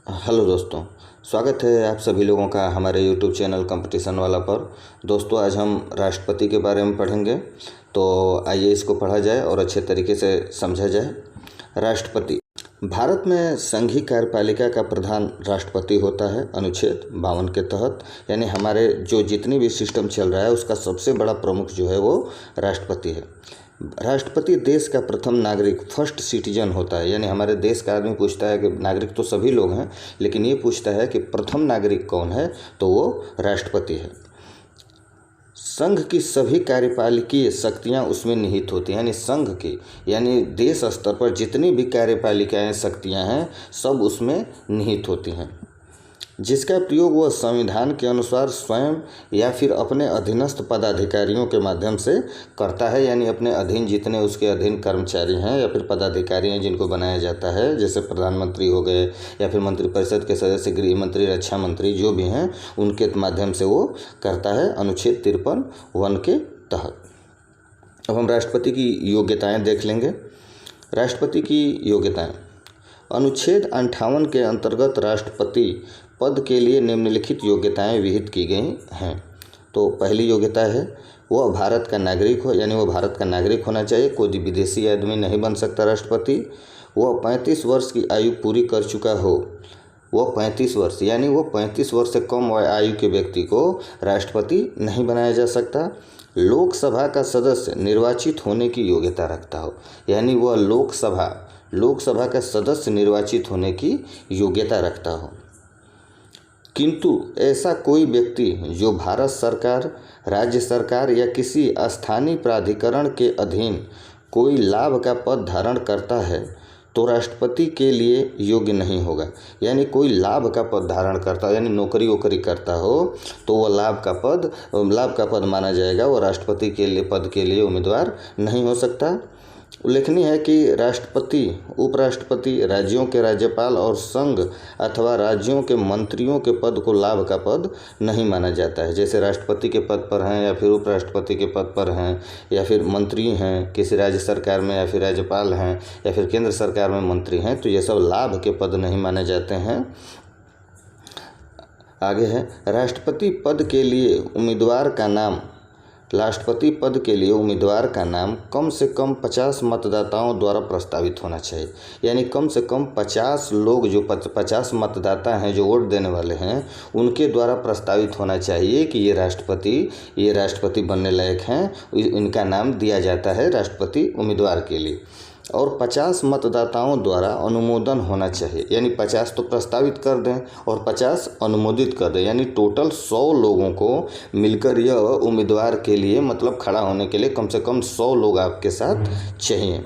Hello दोस्तों, स्वागत है आप सभी लोगों का हमारे यूट्यूब चैनल कंपटीशन वाला पर। दोस्तों, आज हम राष्ट्रपति के बारे में पढ़ेंगे, तो आइए इसको पढ़ा जाए और अच्छे तरीके से समझा जाए। राष्ट्रपति भारत में संघीय कार्यपालिका का प्रधान राष्ट्रपति होता है अनुच्छेद 52 के तहत। यानी हमारे जो जितनी भी सिस्टम चल रहा है उसका सबसे बड़ा प्रमुख जो है वो राष्ट्रपति है। राष्ट्रपति देश का प्रथम नागरिक फर्स्ट सिटीजन होता है। यानी हमारे देश का आदमी पूछता है कि नागरिक तो सभी लोग हैं, लेकिन ये पूछता है कि प्रथम नागरिक कौन है, तो वो राष्ट्रपति है। संघ की सभी कार्यपालिकीय शक्तियाँ उसमें निहित होती हैं। यानी संघ की यानी देश स्तर पर जितनी भी कार्यपालिकाएँ शक्तियाँ हैं सब उसमें निहित होती हैं, जिसका प्रयोग वह संविधान के अनुसार स्वयं या फिर अपने अधीनस्थ पदाधिकारियों के माध्यम से करता है। यानी अपने अधीन जितने उसके अधीन कर्मचारी हैं या फिर पदाधिकारी हैं जिनको बनाया जाता है, जैसे प्रधानमंत्री हो गए या फिर मंत्रिपरिषद के सदस्य, गृह मंत्री, रक्षा मंत्री, जो भी हैं उनके माध्यम से वो करता है अनुच्छेद 53(1) के तहत। अब हम राष्ट्रपति की योग्यताएँ देख लेंगे। राष्ट्रपति की योग्यताएँ अनुच्छेद 58 के अंतर्गत राष्ट्रपति पद के लिए निम्नलिखित योग्यताएं विहित की गई हैं। तो पहली योग्यता है वह भारत का नागरिक हो, यानी वह भारत का नागरिक होना चाहिए, कोई विदेशी आदमी नहीं बन सकता राष्ट्रपति। वह 35 वर्ष की आयु पूरी कर चुका हो। वह 35 वर्ष यानी वो 35 वर्ष से कम आयु के व्यक्ति को राष्ट्रपति नहीं बनाया जा सकता। लोकसभा का सदस्य निर्वाचित होने की योग्यता रखता हो, यानी वह लोकसभा का सदस्य निर्वाचित होने की योग्यता रखता हो। किंतु ऐसा कोई व्यक्ति जो भारत सरकार, राज्य सरकार या किसी स्थानीय प्राधिकरण के अधीन कोई लाभ का पद धारण करता है तो राष्ट्रपति के लिए योग्य नहीं होगा। यानी कोई लाभ का पद धारण करता हो, यानी नौकरी वोकरी करता हो, तो वह लाभ का पद माना जाएगा, वो राष्ट्रपति के लिए पद के लिए उम्मीदवार नहीं हो सकता। उल्लेखनीय है कि राष्ट्रपति, उपराष्ट्रपति, राज्यों के राज्यपाल और संघ अथवा राज्यों के मंत्रियों के पद को लाभ का पद नहीं माना जाता है। जैसे राष्ट्रपति के पद पर हैं या फिर उपराष्ट्रपति के पद पर हैं या फिर मंत्री हैं किसी राज्य सरकार में, या फिर राज्यपाल हैं या फिर केंद्र सरकार में मंत्री हैं, तो ये सब लाभ के पद नहीं माने जाते हैं। आगे है राष्ट्रपति पद के लिए उम्मीदवार का नाम कम से कम 50 मतदाताओं द्वारा प्रस्तावित होना चाहिए। यानी कम से कम 50 लोग, जो 50 मतदाता हैं जो वोट देने वाले हैं, उनके द्वारा प्रस्तावित होना चाहिए कि ये राष्ट्रपति बनने लायक हैं। इनका नाम दिया जाता है राष्ट्रपति उम्मीदवार के लिए। और 50 मतदाताओं द्वारा अनुमोदन होना चाहिए। यानी 50 तो प्रस्तावित कर दें और 50 अनुमोदित कर दें, यानी टोटल 100 लोगों को मिलकर यह उम्मीदवार के लिए मतलब खड़ा होने के लिए कम से कम 100 लोग आपके साथ चाहिए।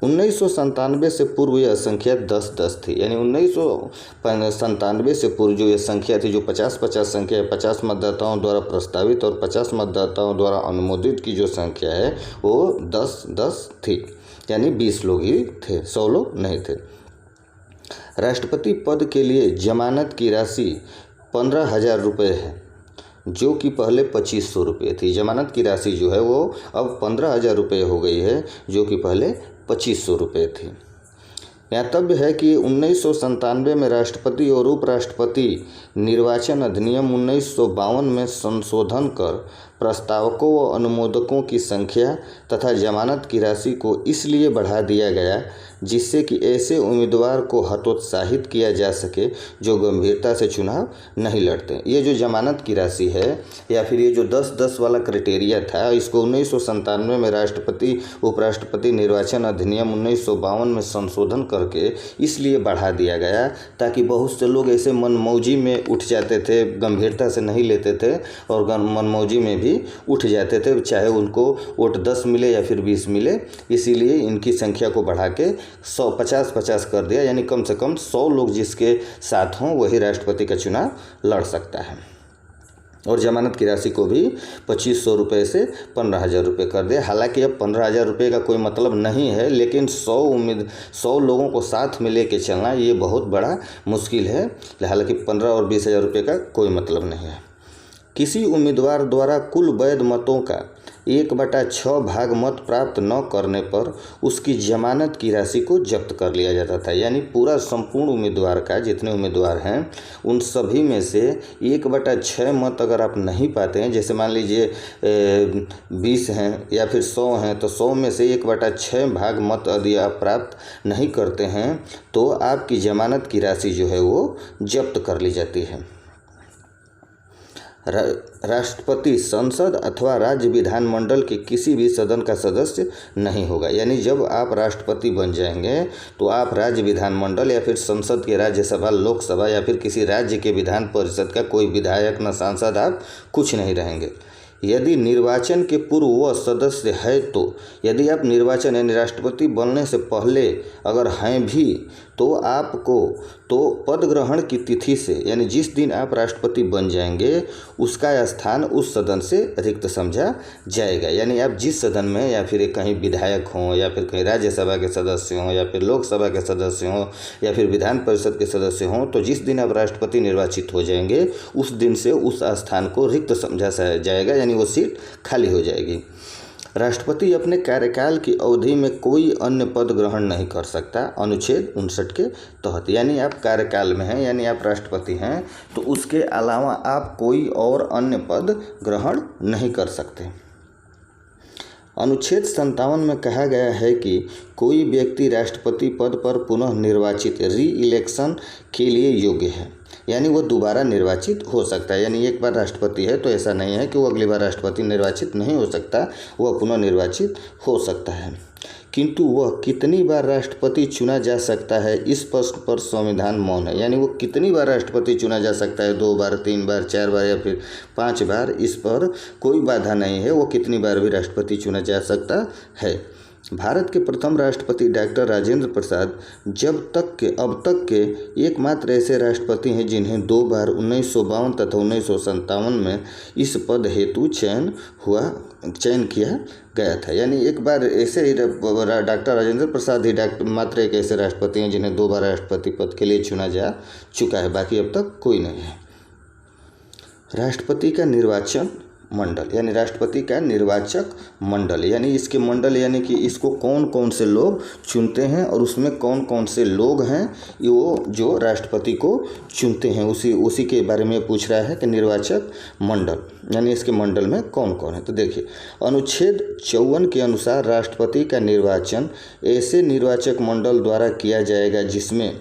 1997 से पूर्व यह संख्या 10-10 थी। यानी 1997 से पूर्व जो यह संख्या थी, जो 50-50 संख्या, 50 मतदाताओं द्वारा प्रस्तावित और 50 मतदाताओं द्वारा अनुमोदित की जो संख्या है वो 10-10 थी। यानी 20 लोग ही थे, 100 लोग नहीं थे। राष्ट्रपति पद के लिए जमानत की राशि 15,000 रुपये है, जो कि पहले 2500 रुपये थी। जमानत की राशि जो है वो अब 15,000 रुपये हो गई है, जो कि पहले 2500 रुपये थी। ज्ञातव्य है कि 1997 में राष्ट्रपति और उपराष्ट्रपति निर्वाचन अधिनियम 1952 में संशोधन कर प्रस्तावकों व अनुमोदकों की संख्या तथा जमानत की राशि को इसलिए बढ़ा दिया गया जिससे कि ऐसे उम्मीदवार को हतोत्साहित किया जा सके जो गंभीरता से चुनाव नहीं लड़ते। ये जो जमानत की राशि है या फिर ये जो 10-10 वाला क्राइटेरिया था, इसको 1997 में राष्ट्रपति उपराष्ट्रपति निर्वाचन अधिनियम 1952 में संशोधन करके इसलिए बढ़ा दिया गया ताकि बहुत से लोग ऐसे मनमौजी में उठ जाते थे, गंभीरता से नहीं लेते थे और मनमौजी में भी उठ जाते थे, चाहे उनको वोट 10 मिले या फिर 20 मिले। इसीलिए इनकी संख्या को बढ़ा के 50-50 कर दिया। यानी कम से कम 100 लोग जिसके साथ हों वही राष्ट्रपति का चुनाव लड़ सकता है। और जमानत की राशि को भी 2500 रुपये से 15,000 रुपये कर दिया। हालांकि अब 15,000 रुपये का कोई मतलब नहीं है, लेकिन 100 लोगों को साथ में लेके चलना ये बहुत बड़ा मुश्किल है। हालांकि 15 और 20,000 रुपये का कोई मतलब नहीं है। किसी उम्मीदवार द्वारा कुल वैध मतों का 1/6 भाग मत प्राप्त न करने पर उसकी जमानत की राशि को जब्त कर लिया जाता था। यानी पूरा संपूर्ण उम्मीदवार का, जितने उम्मीदवार हैं उन सभी में से 1/6 मत अगर आप नहीं पाते हैं, जैसे मान लीजिए 20 हैं या फिर 100 हैं, तो 100 में से 1/6 भाग मत यदि आप प्राप्त नहीं करते हैं तो आपकी जमानत की राशि जो है वो जब्त कर ली जाती है। राष्ट्रपति संसद अथवा राज्य विधानमंडल के किसी भी सदन का सदस्य नहीं होगा। यानी जब आप राष्ट्रपति बन जाएंगे तो आप राज्य विधानमंडल या फिर संसद के राज्यसभा, लोकसभा या फिर किसी राज्य के विधान परिषद का कोई विधायक न सांसद, आप कुछ नहीं रहेंगे। यदि निर्वाचन के पूर्व वह सदस्य है तो, यदि आप निर्वाचन यानी राष्ट्रपति बनने से पहले अगर हैं भी तो आपको तो पद ग्रहण की तिथि से, यानी जिस दिन आप राष्ट्रपति बन जाएंगे उसका स्थान उस सदन से रिक्त समझा जाएगा। यानी आप जिस सदन में या फिर कहीं विधायक हों या फिर कहीं राज्यसभा के सदस्य हों या फिर लोकसभा के सदस्य हों या फिर विधान परिषद के सदस्य हों, तो जिस दिन आप राष्ट्रपति निर्वाचित हो जाएंगे उस दिन से उस स्थान को रिक्त समझा जाएगा, यानी वो सीट खाली हो जाएगी। राष्ट्रपति अपने कार्यकाल की अवधि में कोई अन्य पद ग्रहण नहीं कर सकता, अनुच्छेद 59 के तहत। यानी आप कार्यकाल में हैं, यानी आप राष्ट्रपति हैं, तो उसके अलावा आप कोई और अन्य पद ग्रहण नहीं कर सकते। अनुच्छेद 57 में कहा गया है कि कोई व्यक्ति राष्ट्रपति पद पर पुनः निर्वाचित री इलेक्शन के लिए योग्य है, यानी वो दोबारा निर्वाचित हो सकता है। यानी एक बार राष्ट्रपति है तो ऐसा नहीं है कि वो अगली बार राष्ट्रपति निर्वाचित नहीं हो सकता, वह पुनः निर्वाचित हो सकता है। किंतु वह कितनी बार राष्ट्रपति चुना जा सकता है इस प्रश्न पर संविधान मौन है। यानी वो कितनी बार राष्ट्रपति चुना जा सकता है, 2 बार, 3 बार, 4 बार या फिर 5 बार, इस पर कोई बाधा नहीं है, वो कितनी बार भी राष्ट्रपति चुना जा सकता है। भारत के प्रथम राष्ट्रपति डॉक्टर राजेंद्र प्रसाद अब तक के एकमात्र ऐसे राष्ट्रपति हैं जिन्हें 2 बार 1952 तथा 1957 में इस पद हेतु चयन किया गया था। यानी एक बार ऐसे ही डॉक्टर राजेंद्र प्रसाद ही मात्र एक ऐसे राष्ट्रपति हैं जिन्हें 2 बार राष्ट्रपति पद के लिए चुना जा चुका है, बाकी अब तक कोई नहीं है। राष्ट्रपति का निर्वाचन मंडल, यानी राष्ट्रपति का निर्वाचक मंडल, यानी इसके मंडल यानी कि इसको कौन कौन से लोग चुनते हैं और उसमें कौन कौन से लोग हैं वो जो राष्ट्रपति को चुनते हैं, उसी के बारे में पूछ रहा है कि निर्वाचक मंडल यानी इसके मंडल में कौन कौन है। तो देखिए, अनुच्छेद 54 के अनुसार राष्ट्रपति का निर्वाचन ऐसे निर्वाचक मंडल द्वारा किया जाएगा जिसमें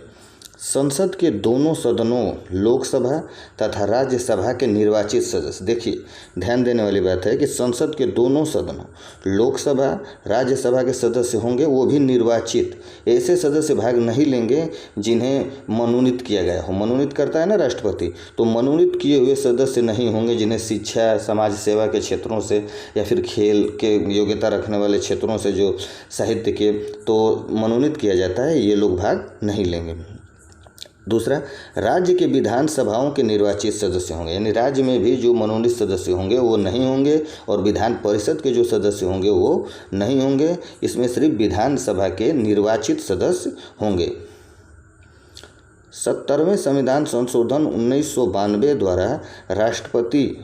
संसद के दोनों सदनों, लोकसभा तथा राज्यसभा के निर्वाचित सदस्य, देखिए ध्यान देने वाली बात है कि संसद के दोनों सदनों, लोकसभा, राज्यसभा के सदस्य होंगे, वो भी निर्वाचित। ऐसे सदस्य भाग नहीं लेंगे जिन्हें मनोनीत किया गया हो। मनोनीत करता है ना राष्ट्रपति, तो मनोनीत किए हुए सदस्य नहीं होंगे जिन्हें शिक्षा, समाज सेवा के क्षेत्रों से या फिर खेल के योग्यता रखने वाले क्षेत्रों से, जो साहित्य के, तो मनोनीत किया जाता है, ये लोग भाग नहीं लेंगे। दूसरा, राज्य के विधानसभाओं के निर्वाचित सदस्य होंगे, यानी राज्य में भी जो मनोनीत सदस्य होंगे वो नहीं होंगे और विधान परिषद के जो सदस्य होंगे वो नहीं होंगे। इसमें सिर्फ विधानसभा के निर्वाचित सदस्य होंगे। 70वें संविधान संशोधन 1992 द्वारा राष्ट्रीय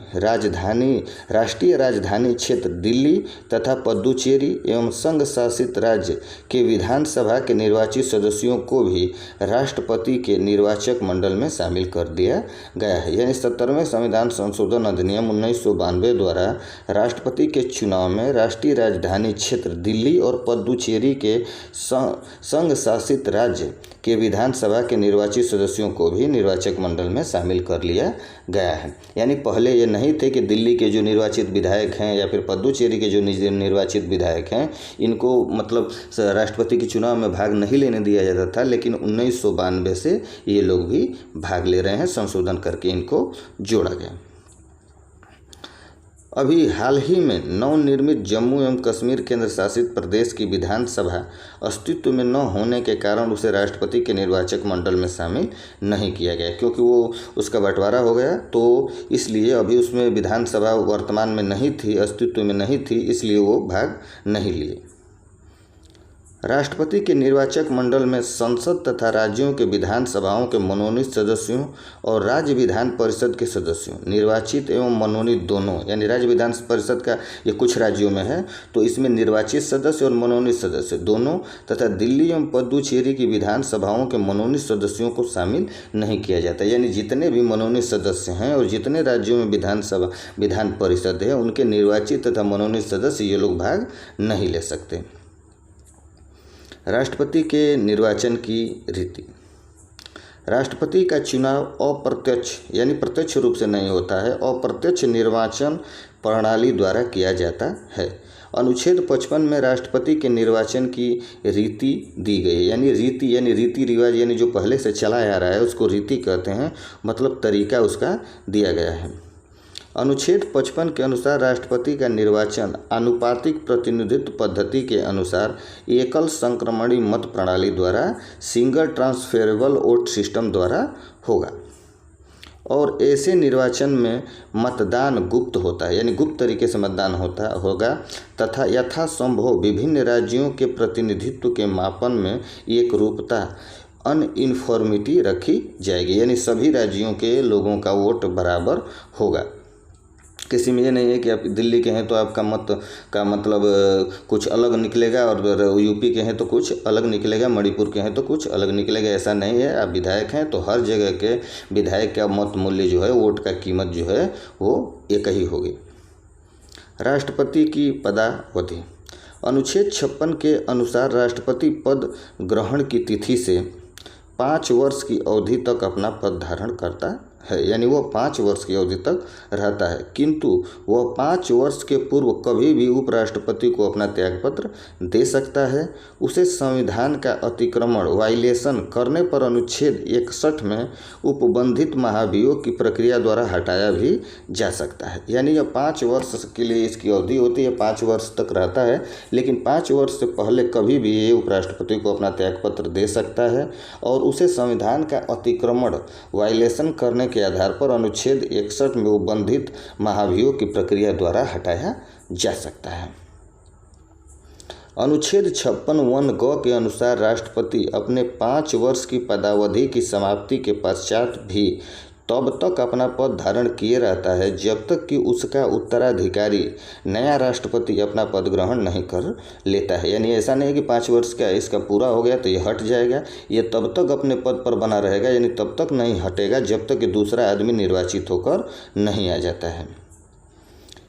राजधानी क्षेत्र दिल्ली तथा पुडुचेरी एवं संघ शासित राज्य के विधानसभा के निर्वाचित सदस्यों को भी राष्ट्रपति के निर्वाचक मंडल में शामिल कर दिया गया है। यानी 70वें संविधान संशोधन अधिनियम 1992 द्वारा राष्ट्रपति के चुनाव में राष्ट्रीय राजधानी क्षेत्र दिल्ली और पुडुचेरी के संघ शासित राज्य के विधानसभा के निर्वाचित सदस्यों को भी निर्वाचक मंडल में शामिल कर लिया गया है। यानी पहले ये नहीं थे कि दिल्ली के जो निर्वाचित विधायक हैं या फिर पुडुचेरी के जो निर्वाचित विधायक हैं इनको मतलब राष्ट्रपति के चुनाव में भाग नहीं लेने दिया जाता था, लेकिन 1992 से ये लोग भी भाग ले रहे हैं, संशोधन करके इनको जोड़ा गया। अभी हाल ही में नवनिर्मित जम्मू एवं कश्मीर केंद्र शासित प्रदेश की विधानसभा अस्तित्व में न होने के कारण उसे राष्ट्रपति के निर्वाचक मंडल में शामिल नहीं किया गया, क्योंकि वो उसका बंटवारा हो गया, तो इसलिए अभी उसमें विधानसभा वर्तमान में नहीं थी, अस्तित्व में नहीं थी, इसलिए वो भाग नहीं लिए। राष्ट्रपति के निर्वाचक मंडल में संसद तथा राज्यों के विधानसभाओं के मनोनीत सदस्यों और राज्य विधान परिषद के सदस्यों, निर्वाचित एवं मनोनीत दोनों, यानी राज्य विधान परिषद का ये कुछ राज्यों में है तो इसमें निर्वाचित सदस्य और मनोनीत सदस्य दोनों तथा दिल्ली एवं पुदुचेरी की विधानसभाओं के मनोनीत सदस्यों को शामिल नहीं किया जाता। यानी जितने भी मनोनीत सदस्य हैं और जितने राज्यों में विधान परिषद है उनके निर्वाचित तथा मनोनीत सदस्य ये लोग भाग नहीं ले सकते। राष्ट्रपति के निर्वाचन की रीति। राष्ट्रपति का चुनाव अप्रत्यक्ष यानी प्रत्यक्ष रूप से नहीं होता है, अप्रत्यक्ष निर्वाचन प्रणाली द्वारा किया जाता है। अनुच्छेद 55 में राष्ट्रपति के निर्वाचन की रीति दी गई है। यानी रीति रिवाज यानी जो पहले से चला आ रहा है उसको रीति कहते हैं, मतलब तरीका उसका दिया गया है। अनुच्छेद 55 के अनुसार राष्ट्रपति का निर्वाचन आनुपातिक प्रतिनिधित्व पद्धति के अनुसार एकल संक्रमणी मत प्रणाली द्वारा सिंगल ट्रांसफरेबल वोट सिस्टम द्वारा होगा और ऐसे निर्वाचन में मतदान गुप्त होता है, यानी गुप्त तरीके से मतदान होगा तथा यथासंभव विभिन्न राज्यों के प्रतिनिधित्व के मापन में एक रूपता अनइन्फॉर्मिटी रखी जाएगी। यानी सभी राज्यों के लोगों का वोट बराबर होगा। किसी में ये नहीं है कि आप दिल्ली के हैं तो आपका मत का मतलब कुछ अलग निकलेगा और यूपी के हैं तो कुछ अलग निकलेगा, मणिपुर के हैं तो कुछ अलग निकलेगा, ऐसा नहीं है। आप विधायक हैं तो हर जगह के विधायक का मत मूल्य जो है, वोट का कीमत जो है वो एक ही होगी। राष्ट्रपति की पदावधि। अनुच्छेद 56 के अनुसार राष्ट्रपति पद ग्रहण की तिथि से 5 वर्ष की अवधि तक अपना पद धारण करता है, यानी वह 5 वर्ष की अवधि तक रहता है, किंतु वह 5 वर्ष के पूर्व कभी भी उपराष्ट्रपति को अपना त्यागपत्र दे सकता है। उसे संविधान का अतिक्रमण वायलेशन करने पर अनुच्छेद 61 में उपबंधित महाभियोग की प्रक्रिया द्वारा हटाया भी जा सकता है। यानी यह 5 वर्ष के लिए इसकी अवधि होती है, 5 वर्ष तक रहता है, लेकिन 5 वर्ष से पहले कभी भी ये उपराष्ट्रपति को अपना त्यागपत्र दे सकता है और उसे संविधान का अतिक्रमण वायलेशन करने के आधार पर अनुच्छेद 61 में उपबंधित महाभियोग की प्रक्रिया द्वारा हटाया जा सकता है। अनुच्छेद 56(1) ग के अनुसार राष्ट्रपति अपने 5 वर्ष की पदावधि की समाप्ति के पश्चात भी तब तक अपना पद धारण किए रहता है जब तक कि उसका उत्तराधिकारी नया राष्ट्रपति अपना पद ग्रहण नहीं कर लेता है। यानी ऐसा नहीं है कि 5 वर्ष का इसका पूरा हो गया तो ये हट जाएगा, ये तब तक अपने पद पर बना रहेगा, यानी तब तक नहीं हटेगा जब तक कि दूसरा आदमी निर्वाचित होकर नहीं आ जाता है।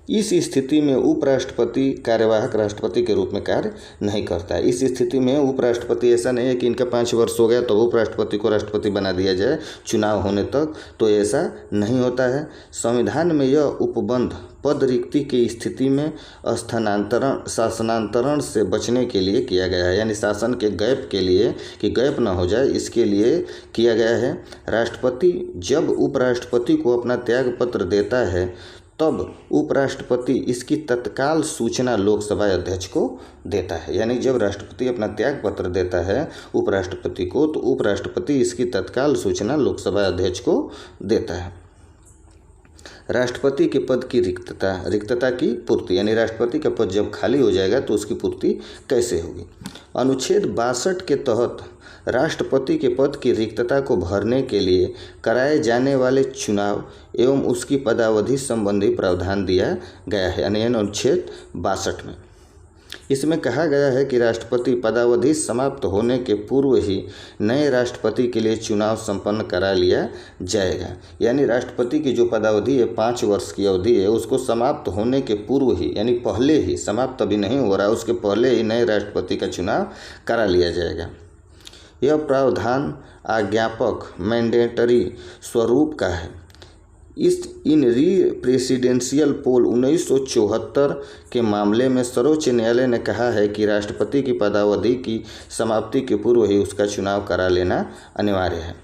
इस स्थिति में उपराष्ट्रपति कार्यवाहक राष्ट्रपति के रूप में कार्य नहीं करता है। इस स्थिति में उपराष्ट्रपति ऐसा नहीं है कि इनका 5 वर्ष हो गया तो उपराष्ट्रपति को राष्ट्रपति बना दिया जाए चुनाव होने तक, तो ऐसा नहीं होता है। संविधान में यह उपबंध पद रिक्ति की स्थिति में शासनांतरण से बचने के लिए किया गया है, यानी शासन के गैप के लिए कि गैप न हो जाए इसके लिए किया गया है। राष्ट्रपति जब उपराष्ट्रपति को अपना त्यागपत्र देता है तब उपराष्ट्रपति इसकी तत्काल सूचना लोकसभा अध्यक्ष को देता है। यानी जब राष्ट्रपति अपना त्यागपत्र देता है उपराष्ट्रपति को तो उपराष्ट्रपति इसकी तत्काल सूचना लोकसभा अध्यक्ष को देता है। राष्ट्रपति के पद की रिक्तता की पूर्ति, यानी राष्ट्रपति का पद जब खाली हो जाएगा तो उसकी पूर्ति कैसे होगी। अनुच्छेद 62 के तहत राष्ट्रपति के पद की रिक्तता को भरने के लिए कराए जाने वाले चुनाव एवं उसकी पदावधि संबंधी प्रावधान दिया गया है, यानी अनुच्छेद 62 में। इसमें कहा गया है कि राष्ट्रपति पदावधि समाप्त होने के पूर्व ही नए राष्ट्रपति के लिए चुनाव संपन्न करा लिया जाएगा। यानी राष्ट्रपति की जो पदावधि है 5 वर्ष की अवधि है उसको समाप्त होने के पूर्व ही, यानी पहले ही, समाप्त अभी नहीं हो रहा, उसके पहले ही नए राष्ट्रपति का चुनाव करा लिया जाएगा। यह प्रावधान आज्ञापक मैंडेटरी स्वरूप का है। इन प्रेसिडेंशियल पोल 1974 के मामले में सर्वोच्च न्यायालय ने कहा है कि राष्ट्रपति की पदावधि की समाप्ति के पूर्व ही उसका चुनाव करा लेना अनिवार्य है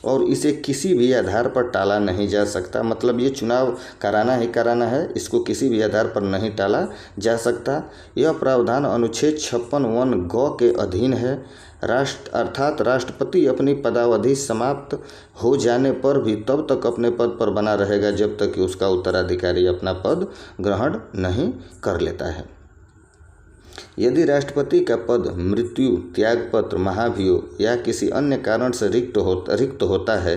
और इसे किसी भी आधार पर टाला नहीं जा सकता। मतलब ये चुनाव कराना ही कराना है, इसको किसी भी आधार पर नहीं टाला जा सकता। यह प्रावधान अनुच्छेद 56(1) ग के अधीन है। अर्थात राष्ट्रपति अपनी पदावधि समाप्त हो जाने पर भी तब तक अपने पद पर बना रहेगा जब तक कि उसका उत्तराधिकारी अपना पद ग्रहण नहीं कर लेता है। यदि राष्ट्रपति का पद मृत्यु, त्यागपत्र, महाभियोग या किसी अन्य कारण से रिक्त होता है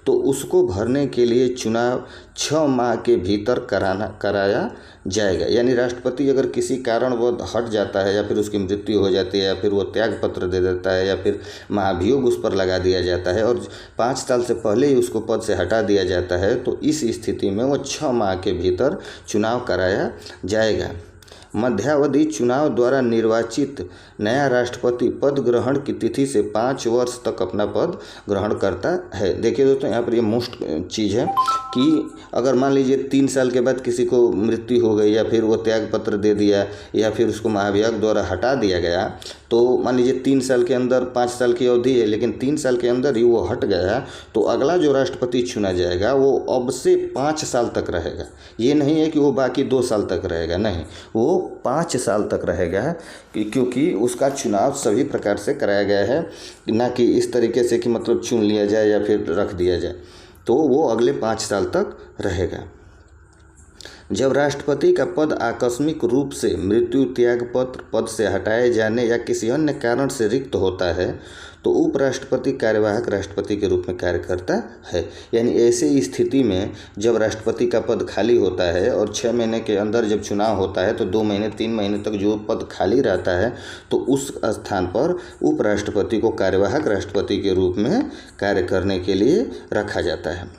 तो उसको भरने के लिए चुनाव 6 माह के भीतर कराया जाएगा। यानी राष्ट्रपति अगर किसी कारणवश हट जाता है या फिर उसकी मृत्यु हो जाती है या फिर वो त्यागपत्र दे देता है या फिर महाभियोग उस पर लगा दिया जाता है और 5 साल से पहले ही उसको पद से हटा दिया जाता है तो इस स्थिति में वो 6 माह के भीतर चुनाव कराया जाएगा। मध्यावधि चुनाव द्वारा निर्वाचित नया राष्ट्रपति पद ग्रहण की तिथि से 5 वर्ष तक अपना पद ग्रहण करता है। देखिए दोस्तों, यहाँ पर ये मोस्ट चीज़ है कि अगर मान लीजिए 3 साल के बाद किसी को मृत्यु हो गई या फिर वो त्यागपत्र दे दिया या फिर उसको महाभियोग द्वारा हटा दिया गया तो मान लीजिए 3 साल के अंदर, 5 साल की अवधि है लेकिन 3 साल के अंदर ही वो हट गया तो अगला जो राष्ट्रपति चुना जाएगा वो अब से 5 साल तक रहेगा। ये नहीं है कि वो बाकी 2 साल तक रहेगा, नहीं, वो 5 साल तक रहेगा क्योंकि उसका चुनाव सभी प्रकार से कराया गया है, ना कि इस तरीके से कि मतलब चुन लिया जाए या फिर रख दिया जाए। तो वो अगले 5 साल तक रहेगा। जब राष्ट्रपति का पद आकस्मिक रूप से मृत्यु, त्यागपत्र, पद से हटाए जाने या किसी अन्य कारण से रिक्त होता है तो उपराष्ट्रपति कार्यवाहक राष्ट्रपति के रूप में कार्य करता है। यानी ऐसे स्थिति में जब राष्ट्रपति का पद खाली होता है और 6 महीने के अंदर जब चुनाव होता है तो 2 महीने 3 महीने तक जो पद खाली रहता है तो उस स्थान पर उपराष्ट्रपति को कार्यवाहक राष्ट्रपति के रूप में कार्य करने के लिए रखा जाता है।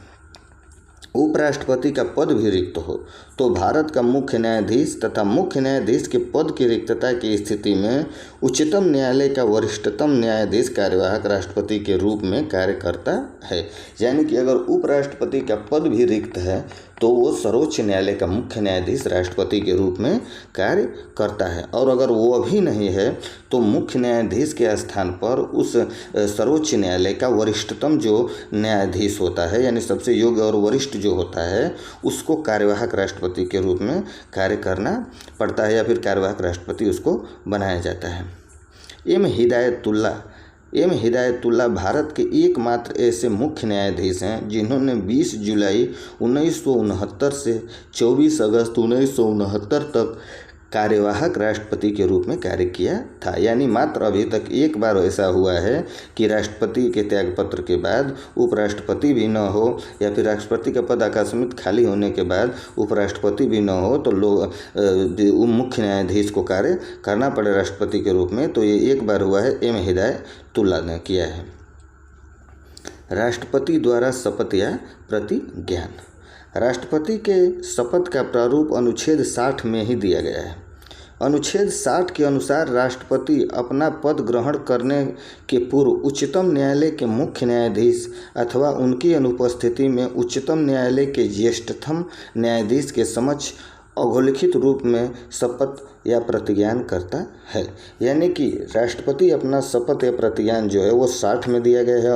उपराष्ट्रपति का पद भी रिक्त हो तो भारत का मुख्य न्यायाधीश तथा मुख्य न्यायाधीश के पद की रिक्तता की स्थिति में उच्चतम न्यायालय का वरिष्ठतम न्यायाधीश कार्यवाहक राष्ट्रपति के रूप में कार्य करता है। यानी कि अगर उपराष्ट्रपति का पद भी रिक्त है तो वो सर्वोच्च न्यायालय का मुख्य न्यायाधीश राष्ट्रपति के रूप में कार्य करता है, और अगर वो भी नहीं है तो मुख्य न्यायाधीश के स्थान पर उस सर्वोच्च न्यायालय का वरिष्ठतम जो न्यायाधीश होता है यानी सबसे योग्य और वरिष्ठ जो होता है उसको कार्यवाहक राष्ट्रपति के रूप में कार्य करना पड़ता है या फिर कार्यवाहक राष्ट्रपति उसको बनाया जाता है। एम हिदायतुल्ला भारत के एकमात्र ऐसे मुख्य न्यायाधीश हैं जिन्होंने 20 जुलाई 1969 से 24 अगस्त 1969 तक कार्यवाहक राष्ट्रपति के रूप में कार्य किया था। यानी मात्र अभी तक एक बार ऐसा हुआ है कि राष्ट्रपति के त्यागपत्र के बाद उपराष्ट्रपति भी न हो या फिर राष्ट्रपति का पद आकस्मिक खाली होने के बाद उपराष्ट्रपति भी न हो तो लोग मुख्य न्यायाधीश को कार्य करना पड़े राष्ट्रपति के रूप में। तो ये एक बार हुआ है, एम हिदायतुल्ला ने किया है। राष्ट्रपति द्वारा शपथ या प्रतिज्ञान। राष्ट्रपति के शपथ का प्रारूप अनुच्छेद 60 में ही दिया गया है। अनुच्छेद 60 के अनुसार राष्ट्रपति अपना पद ग्रहण करने के पूर्व उच्चतम न्यायालय के मुख्य न्यायाधीश अथवा उनकी अनुपस्थिति में उच्चतम न्यायालय के ज्येष्ठतम न्यायाधीश के समक्ष अघोषित रूप में शपथ या प्रतिज्ञान करता है। यानी कि राष्ट्रपति अपना शपथ या प्रतिज्ञान जो है वो 60 में दिया गया है।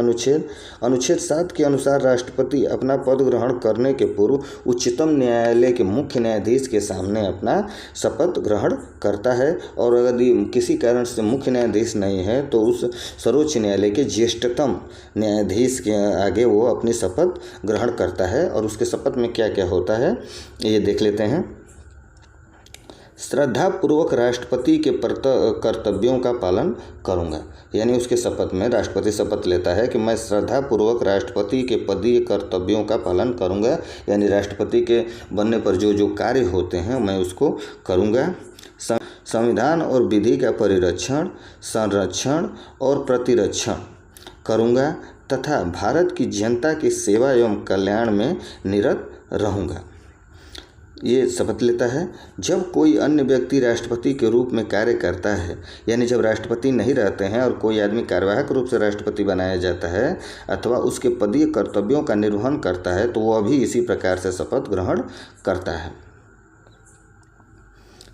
अनुच्छेद 7 के अनुसार राष्ट्रपति अपना पद ग्रहण करने के पूर्व उच्चतम न्यायालय के मुख्य न्यायाधीश के सामने अपना शपथ ग्रहण करता है, और अगर किसी कारण से मुख्य न्यायाधीश नहीं है तो उस सर्वोच्च न्यायालय के ज्येष्ठतम न्यायाधीश के आगे वो अपनी शपथ ग्रहण करता है। और उसके शपथ में क्या क्या होता है ये देख लेते हैं। श्रद्धापूर्वक राष्ट्रपति के कर्तव्यों का पालन करूंगा। यानी उसके शपथ में राष्ट्रपति शपथ लेता है कि मैं श्रद्धापूर्वक राष्ट्रपति के पदीय कर्तव्यों का पालन करूंगा। यानी राष्ट्रपति के बनने पर जो जो कार्य होते हैं मैं उसको करूंगा। संविधान और विधि का परिरक्षण, संरक्षण और प्रतिरक्षण करूंगा तथा भारत की जनता की सेवा एवं कल्याण में निरत रहूंगा। ये शपथ लेता है। जब कोई अन्य व्यक्ति राष्ट्रपति के रूप में कार्य करता है, यानी जब राष्ट्रपति नहीं रहते हैं और कोई आदमी कार्यवाहक रूप से राष्ट्रपति बनाया जाता है अथवा उसके पदीय कर्तव्यों का निर्वहन करता है तो वह भी इसी प्रकार से शपथ ग्रहण करता है।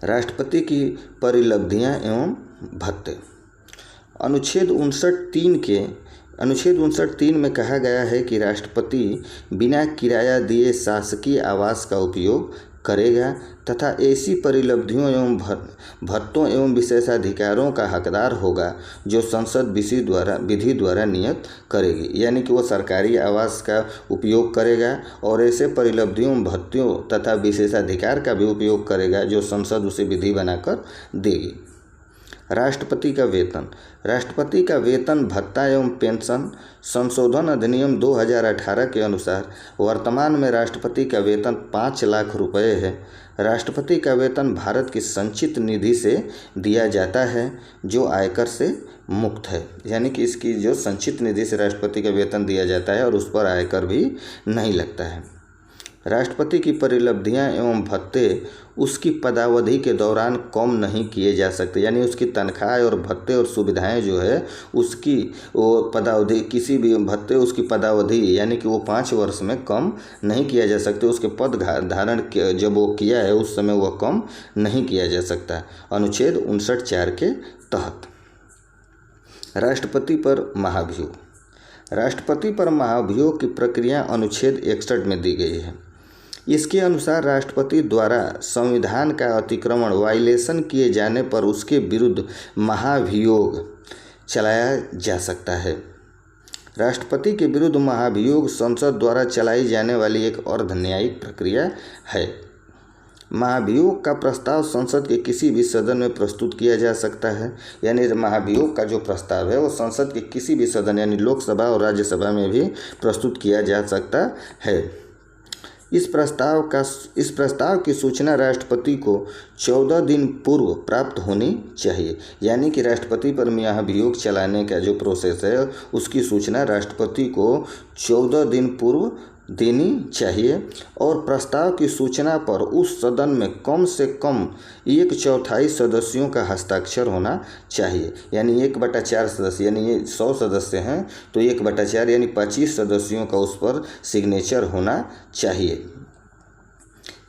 राष्ट्रपति की परिलब्धियां एवं भत्ते। अनुच्छेद 59(3) में कहा गया है कि राष्ट्रपति बिना किराया दिए शासकीय आवास का उपयोग करेगा तथा ऐसी परिलब्धियों एवं भत्तों एवं विशेषाधिकारों का हकदार होगा जो संसद विधि द्वारा नियत करेगी। यानी कि वो सरकारी आवास का उपयोग करेगा और ऐसे परिलब्धियों, भत्तों तथा विशेषाधिकार का भी उपयोग करेगा जो संसद उसे विधि बनाकर देगी। राष्ट्रपति का वेतन। राष्ट्रपति का वेतन, भत्ता एवं पेंशन संशोधन अधिनियम 2018 के अनुसार वर्तमान में राष्ट्रपति का वेतन 5 लाख रुपए है। राष्ट्रपति का वेतन भारत की संचित निधि से दिया जाता है जो आयकर से मुक्त है, यानी कि इसकी जो संचित निधि से राष्ट्रपति का वेतन दिया जाता है और उस पर आयकर भी नहीं लगता है। राष्ट्रपति की परिलब्धियां एवं भत्ते उसकी पदावधि के दौरान कम नहीं किए जा सकते, यानी उसकी तनख्वाह और भत्ते और सुविधाएं जो है उसकी वो पदावधि, किसी भी भत्ते उसकी पदावधि यानी कि वो 5 वर्ष में कम नहीं किया जा सकते। उसके पद धारण जब वो किया है उस समय वह कम नहीं किया जा सकता, अनुच्छेद 59(4) के तहत। राष्ट्रपति पर महाभियोग। राष्ट्रपति पर महाभियोग की प्रक्रिया अनुच्छेद 61 में दी गई है। इसके अनुसार राष्ट्रपति द्वारा संविधान का अतिक्रमण वायलेशन किए जाने पर उसके विरुद्ध महाभियोग चलाया जा सकता है। राष्ट्रपति के विरुद्ध महाभियोग संसद द्वारा चलाई जाने वाली एक अर्ध न्यायिक प्रक्रिया है। महाभियोग का प्रस्ताव संसद के किसी भी सदन में प्रस्तुत किया जा सकता है, यानी महाभियोग का जो प्रस्ताव है वो संसद के किसी भी सदन यानी लोकसभा और राज्यसभा में भी प्रस्तुत किया जा सकता है। इस प्रस्ताव की सूचना राष्ट्रपति को 14 दिन पूर्व प्राप्त होनी चाहिए, यानी कि राष्ट्रपति पर महाभियोग चलाने का जो प्रोसेस है उसकी सूचना राष्ट्रपति को 14 दिन पूर्व देनी चाहिए और प्रस्ताव की सूचना पर उस सदन में कम से कम 1/4 सदस्यों का हस्ताक्षर होना चाहिए, यानी 1/4 सदस्य, यानी ये 100 सदस्य हैं तो 1/4 यानी 25 सदस्यों का उस पर सिग्नेचर होना चाहिए।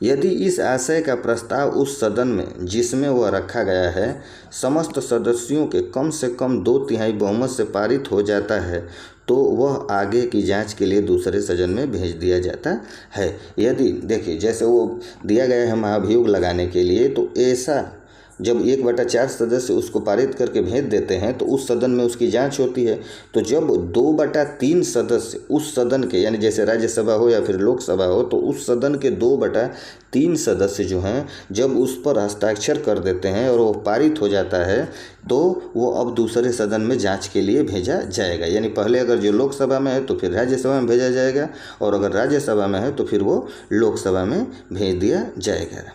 यदि इस आशय का प्रस्ताव उस सदन में जिसमें वह रखा गया है समस्त सदस्यों के कम से कम 2/3 बहुमत से पारित हो जाता है तो वह आगे की जांच के लिए दूसरे सदन में भेज दिया जाता है। यदि देखिए जैसे वो दिया गया है महाभियोग लगाने के लिए, तो ऐसा जब 1/4 सदस्य उसको पारित करके भेज देते हैं तो उस सदन में उसकी जांच होती है। तो जब 2/3 सदस्य उस सदन के, यानी जैसे राज्यसभा हो या फिर लोकसभा हो, तो उस सदन के 2/3 सदस्य जो हैं जब उस पर हस्ताक्षर कर देते हैं और वो पारित हो जाता है तो वो अब दूसरे सदन में जांच के लिए भेजा जाएगा। यानी पहले अगर जो लोकसभा में है तो फिर राज्यसभा में भेजा जाएगा और अगर राज्यसभा में है तो फिर वो लोकसभा में भेज दिया जाएगा।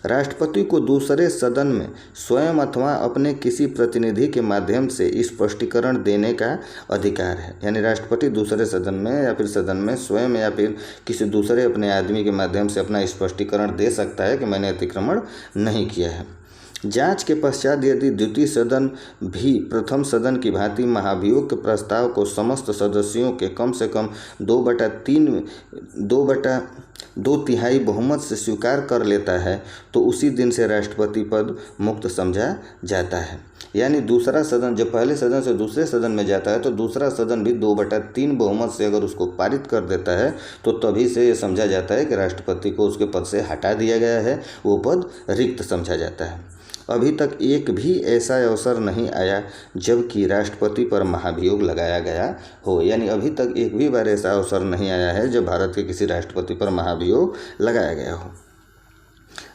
राष्ट्रपति को दूसरे सदन में स्वयं अथवा अपने किसी प्रतिनिधि के माध्यम से स्पष्टीकरण देने का अधिकार है, यानी राष्ट्रपति दूसरे सदन में या फिर सदन में स्वयं या फिर किसी दूसरे अपने आदमी के माध्यम से अपना स्पष्टीकरण दे सकता है कि मैंने अतिक्रमण नहीं किया है। जांच के पश्चात यदि द्वितीय सदन भी प्रथम सदन की भांति महाभियोग के प्रस्ताव को समस्त सदस्यों के कम से कम 2/3 बहुमत से स्वीकार कर लेता है तो उसी दिन से राष्ट्रपति पद मुक्त समझा जाता है। यानी दूसरा सदन जब पहले सदन से दूसरे सदन में जाता है तो दूसरा सदन भी 2/3 बहुमत से अगर उसको पारित कर देता है तो तभी से ये समझा जाता है कि राष्ट्रपति को उसके पद से हटा दिया गया है, वो पद रिक्त समझा जाता है। अभी तक एक भी ऐसा अवसर नहीं आया जबकि राष्ट्रपति पर महाभियोग लगाया गया हो, यानी अभी तक एक भी बार ऐसा अवसर नहीं आया है जब भारत के किसी राष्ट्रपति पर महाभियोग लगाया गया हो।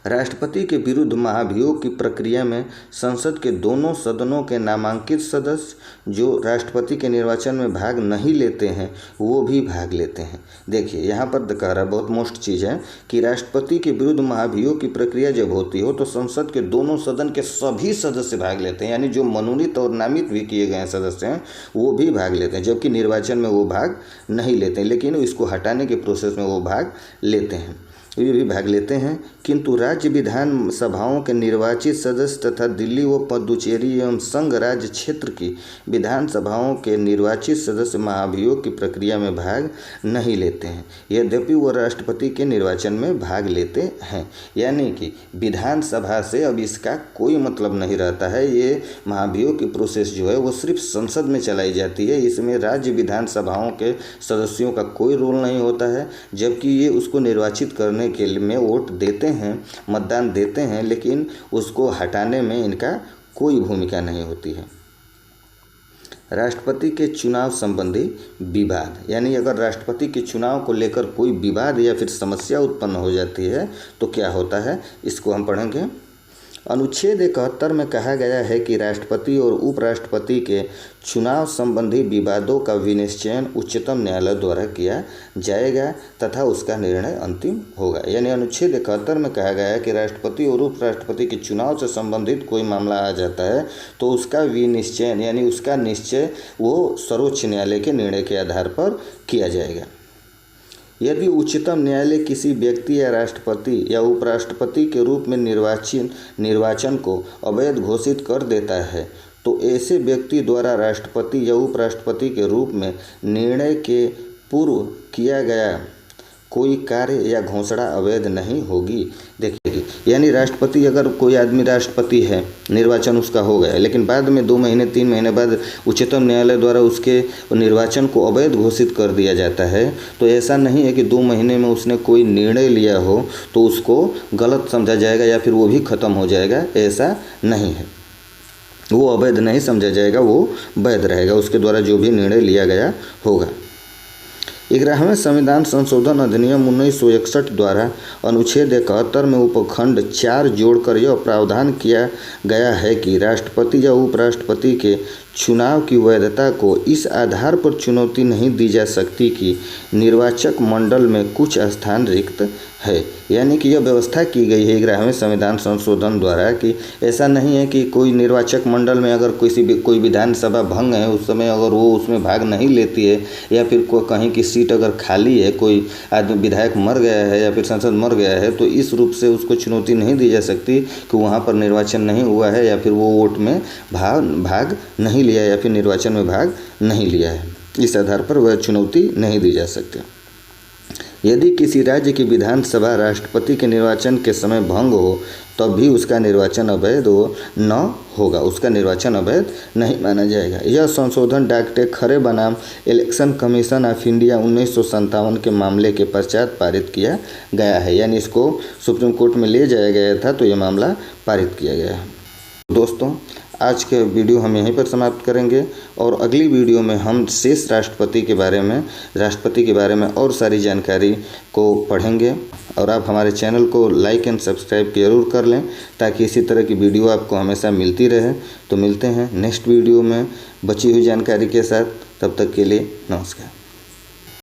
राष्ट्रपति के विरुद्ध महाभियोग की प्रक्रिया में संसद के दोनों सदनों के नामांकित सदस्य जो राष्ट्रपति के निर्वाचन में भाग नहीं लेते हैं वो भी भाग लेते हैं। देखिए यहाँ पर कह रहा है, बहुत मोस्ट चीज़ है कि राष्ट्रपति के विरुद्ध महाभियोग की प्रक्रिया जब होती हो तो संसद के दोनों सदन के सभी सदस्य भाग लेते हैं, यानी जो मनोनीत और नामित भी किए गए सदस्य हैं वो भी भाग लेते हैं, जबकि निर्वाचन में वो भाग नहीं लेते हैं, लेकिन इसको हटाने के प्रोसेस में वो भाग लेते हैं, ये भी भाग लेते हैं। किंतु राज्य विधान सभाओं के निर्वाचित सदस्य तथा दिल्ली व पुडुचेरी एवं संघ राज्य क्षेत्र की विधान सभाओं के निर्वाचित सदस्य महाभियोग की प्रक्रिया में भाग नहीं लेते हैं, यद्यपि वो राष्ट्रपति के निर्वाचन में भाग लेते हैं। यानी कि विधानसभा से अब इसका कोई मतलब नहीं रहता है। ये महाभियोग की प्रोसेस जो है वो सिर्फ संसद में चलाई जाती है, इसमें राज्य विधान सभाओं के सदस्यों का कोई रोल नहीं होता है, जबकि ये उसको निर्वाचित करने के लिए वोट देते हैं, मतदान देते हैं, लेकिन उसको हटाने में इनका कोई भूमिका नहीं होती है। राष्ट्रपति के चुनाव संबंधी विवाद, यानी अगर राष्ट्रपति के चुनाव को लेकर कोई विवाद या फिर समस्या उत्पन्न हो जाती है तो क्या होता है, इसको हम पढ़ेंगे। अनुच्छेद 71 में कहा गया है कि राष्ट्रपति और उपराष्ट्रपति के चुनाव संबंधी विवादों का विनिश्चय उच्चतम न्यायालय द्वारा किया जाएगा तथा उसका निर्णय अंतिम होगा। यानी अनुच्छेद 71 में कहा गया है कि राष्ट्रपति और उपराष्ट्रपति के चुनाव से संबंधित कोई मामला आ जाता है तो उसका विनिश्चय यानी उसका निश्चय वो सर्वोच्च न्यायालय के निर्णय के आधार पर किया जाएगा। यदि उच्चतम न्यायालय किसी व्यक्ति या राष्ट्रपति या उपराष्ट्रपति के रूप में निर्वाचन को अवैध घोषित कर देता है तो ऐसे व्यक्ति द्वारा राष्ट्रपति या उपराष्ट्रपति के रूप में निर्णय के पूर्व किया गया कोई कार्य या घोषणा अवैध नहीं होगी। देखिए, यानी राष्ट्रपति, अगर कोई आदमी राष्ट्रपति है, निर्वाचन उसका हो गया, लेकिन बाद में 2 महीने 3 महीने बाद उच्चतम न्यायालय द्वारा उसके निर्वाचन को अवैध घोषित कर दिया जाता है, तो ऐसा नहीं है कि 2 महीने में उसने कोई निर्णय लिया हो तो उसको गलत समझा जाएगा या फिर वो भी ख़त्म हो जाएगा। ऐसा नहीं है, वो अवैध नहीं समझा जाएगा, वो वैध रहेगा, उसके द्वारा जो भी निर्णय लिया गया होगा। 11वें संविधान संशोधन अधिनियम 1961 द्वारा अनुच्छेद 71 में उपखंड 4 जोड़कर यह प्रावधान किया गया है कि राष्ट्रपति या उपराष्ट्रपति के चुनाव की वैधता को इस आधार पर चुनौती नहीं दी जा सकती कि निर्वाचक मंडल में कुछ स्थान रिक्त है। यानी कि यह व्यवस्था की गई है 11वें संविधान संशोधन द्वारा कि ऐसा नहीं है कि कोई निर्वाचक मंडल में अगर कोई विधानसभा भंग है, उस समय अगर वो उसमें भाग नहीं लेती है या फिर कहीं की सीट अगर खाली है, कोई आदमी विधायक मर गया है या फिर सांसद मर गया है, तो इस रूप से उसको चुनौती नहीं दी जा सकती कि वहाँ पर निर्वाचन नहीं हुआ है या फिर वो वोट में भाग नहीं लिया या फिर निर्वाचन में भाग नहीं लिया है। इस आधार पर वह चुनौती नहीं दी जा सकती। यदि किसी राज्य की विधानसभा राष्ट्रपति के निर्वाचन के समय भंग हो तब भी उसका निर्वाचन अवैध न होगा, उसका निर्वाचन अवैध नहीं माना जाएगा। यह संशोधन डॉक्टर खरे बनाम इलेक्शन कमीशन ऑफ इंडिया 1957 के मामले के पश्चात पारित किया गया है। यानी इसको सुप्रीम कोर्ट में ले जाया गया था तो यह मामला पारित किया गया है। दोस्तों, आज के वीडियो हम यहीं पर समाप्त करेंगे और अगली वीडियो में हम शेष राष्ट्रपति के बारे में और सारी जानकारी को पढ़ेंगे। और आप हमारे चैनल को लाइक एंड सब्सक्राइब जरूर कर लें ताकि इसी तरह की वीडियो आपको हमेशा मिलती रहे। तो मिलते हैं नेक्स्ट वीडियो में बची हुई जानकारी के साथ। तब तक के लिए नमस्कार।